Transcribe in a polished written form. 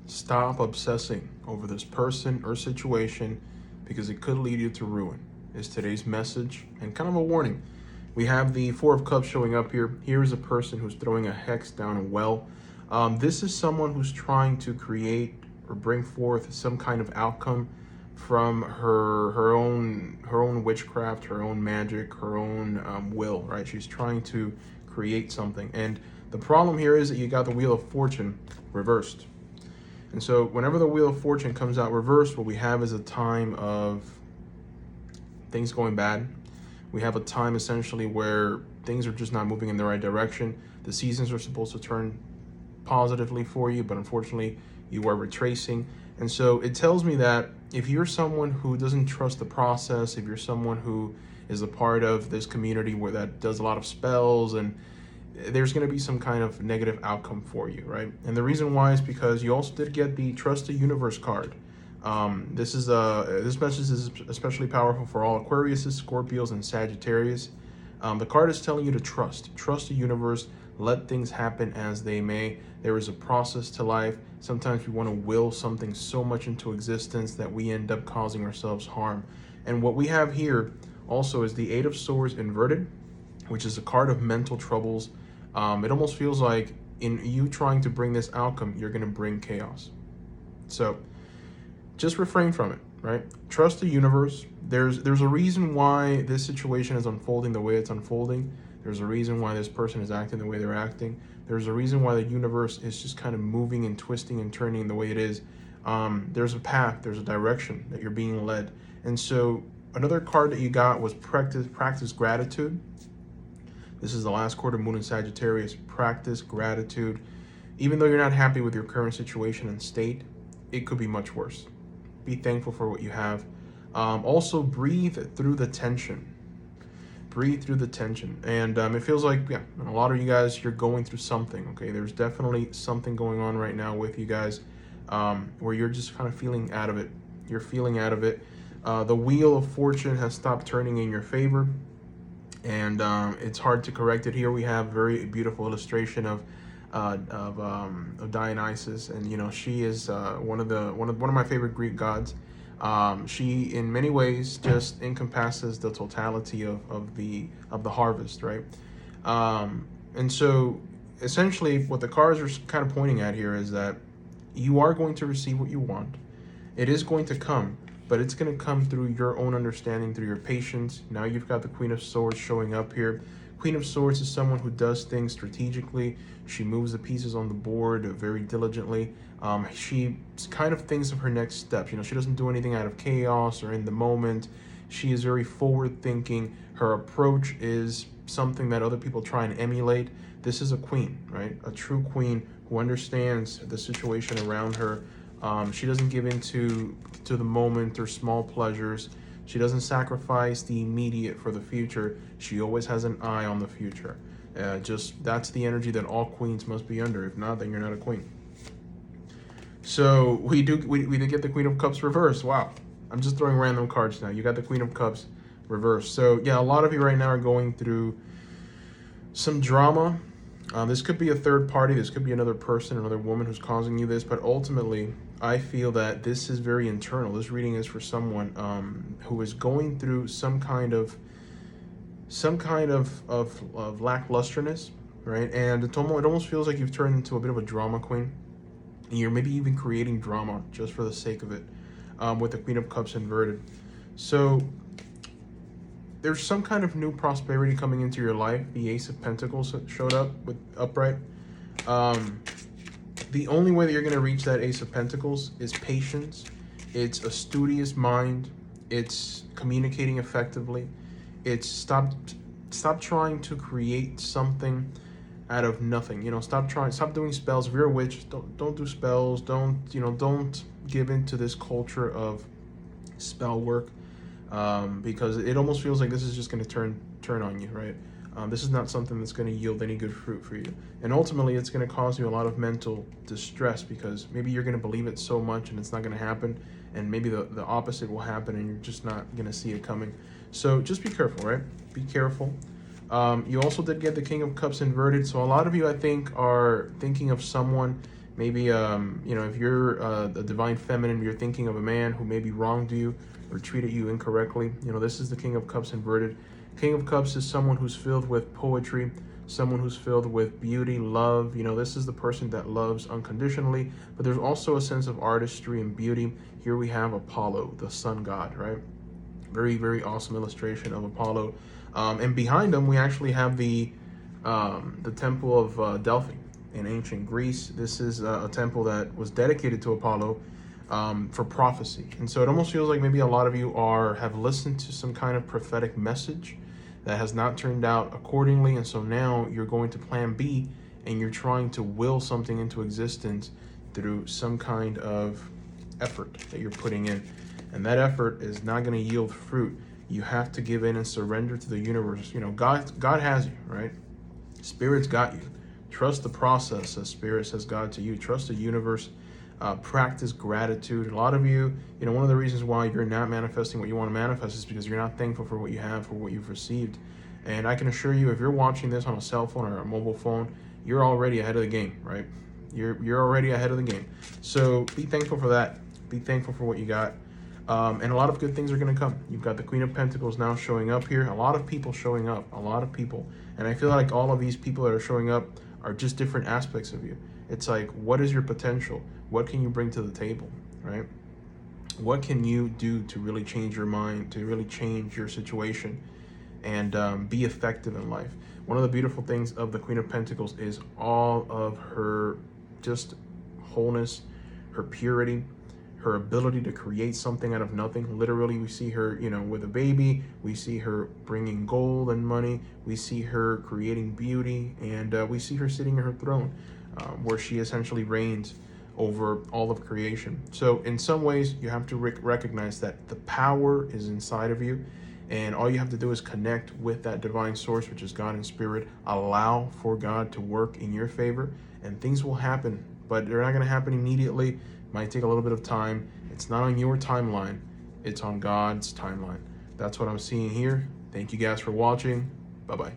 Stop obsessing over this person or situation because it could lead you to ruin, is today's message and kind of a warning. We have the Four of Cups showing up here. Here is a person who's throwing a hex down a well. This is someone who's trying to create or bring forth some kind of outcome from her own witchcraft, her own magic, her own will, right? She's trying to create something. And the problem here is that you got the Wheel of Fortune reversed. And so whenever the Wheel of Fortune comes out reversed, what we have is a time of things going bad. We have a time essentially where things are just not moving in the right direction. The seasons are supposed to turn positively for you, but unfortunately you are retracing. And so it tells me that if you're someone who doesn't trust the process, if you're someone who is a part of this community where that does a lot of spells, and there's going to be some kind of negative outcome for you, right? And the reason why is because you also did get the Trust the Universe card. This message is especially powerful for all Aquariuses, Scorpios, and Sagittarius. The card is telling you to trust the universe, let things happen as they may. There is a process to life. Sometimes we want to will something so much into existence that we end up causing ourselves harm. And what we have here also is the Eight of Swords inverted, which is a card of mental troubles. It almost feels like in you trying to bring this outcome, you're going to bring chaos. So just refrain from it, right? Trust the universe. There's a reason why this situation is unfolding the way it's unfolding. There's a reason why this person is acting the way they're acting. There's a reason why the universe is just kind of moving and twisting and turning the way it is. There's a path, there's a direction that you're being led. And so another card that you got was practice gratitude. This is the last quarter moon in Sagittarius. Practice gratitude. Even though you're not happy with your current situation and state, it could be much worse. Be thankful for what you have. Also, breathe through the tension. Breathe through the tension. And it feels like, yeah, a lot of you guys, you're going through something, okay? There's definitely something going on right now with you guys where you're just kind of feeling out of it. You're feeling out of it. The Wheel of Fortune has stopped turning in your favor. And it's hard to correct it. Here we have a very beautiful illustration of Dionysus, and you know she is one of my favorite Greek gods. She in many ways just encompasses the totality of the harvest, right? And so essentially what the cards are kind of pointing at here is that you are going to receive what you want. It is going to come, but it's going to come through your own understanding, through your patience. Now you've got the Queen of Swords showing up here. Queen of Swords is someone who does things strategically. She moves the pieces on the board very diligently. She kind of thinks of her next steps. You know, she doesn't do anything out of chaos or in the moment. She is very forward thinking. Her approach is something that other people try and emulate. This is a queen, right? A true queen who understands the situation around her. She doesn't give in to the moment or small pleasures. She doesn't sacrifice the immediate for the future. She always has an eye on the future. That's the energy that all queens must be under. If not, then you're not a queen. So we did get the Queen of Cups reversed. Wow. I'm just throwing random cards now. You got the Queen of Cups reversed. So yeah, a lot of you right now are going through some drama. This could be a third party. This could be another person, another woman who's causing you this. But ultimately, I feel that this is very internal. This reading is for someone who is going through some kind of lacklusterness, right? And it almost feels like you've turned into a bit of a drama queen. And you're maybe even creating drama just for the sake of it with the Queen of Cups inverted. So there's some kind of new prosperity coming into your life. The Ace of Pentacles showed up with upright. The only way that you're going to reach that Ace of Pentacles is patience. It's a studious mind. It's communicating effectively. It's stop trying to create something out of nothing. You know, stop doing spells. If you're a witch, don't do spells. Don't give into this culture of spell work. Because it almost feels like this is just going to turn on you, right? This is not something that's going to yield any good fruit for you. And ultimately, it's going to cause you a lot of mental distress because maybe you're going to believe it so much and it's not going to happen. And maybe the opposite will happen and you're just not going to see it coming. So just be careful, right? Be careful. You also did get the King of Cups inverted. So a lot of you, I think, are thinking of someone Maybe, if you're the divine feminine, you're thinking of a man who maybe wronged you or treated you incorrectly. This is the King of Cups inverted. King of Cups is someone who's filled with poetry, someone who's filled with beauty, love. This is the person that loves unconditionally, but there's also a sense of artistry and beauty. Here we have Apollo, the sun god, right? Very, very awesome illustration of Apollo. And behind him, we actually have the temple of Delphi in ancient Greece. This is a temple that was dedicated to Apollo for prophecy. And so it almost feels like maybe a lot of you have listened to some kind of prophetic message that has not turned out accordingly. And so now you're going to plan B and you're trying to will something into existence through some kind of effort that you're putting in. And that effort is not going to yield fruit. You have to give in and surrender to the universe. God has you, right? Spirit's got you. Trust the process as Spirit says God to you. Trust the universe. Practice gratitude. A lot of you, one of the reasons why you're not manifesting what you want to manifest is because you're not thankful for what you have, for what you've received. And I can assure you, if you're watching this on a cell phone or a mobile phone, you're already ahead of the game, right? You're already ahead of the game. So be thankful for that. Be thankful for what you got. And a lot of good things are going to come. You've got the Queen of Pentacles now showing up here. A lot of people showing up. A lot of people. And I feel like all of these people that are showing up are just different aspects of you. It's like, what is your potential? What can you bring to the table, right? What can you do to really change your mind, to really change your situation and be effective in life? One of the beautiful things of the Queen of Pentacles is all of her just wholeness, her purity, her ability to create something out of nothing. Literally, we see her, with a baby. We see her bringing gold and money. We see her creating beauty, and we see her sitting in her throne, where she essentially reigns over all of creation. So in some ways, you have to recognize that the power is inside of you, and all you have to do is connect with that divine source, which is God and Spirit. Allow for God to work in your favor, and things will happen, but they're not going to happen immediately. Might take a little bit of time. It's not on your timeline. It's on God's timeline. That's what I'm seeing here. Thank you guys for watching. Bye-bye.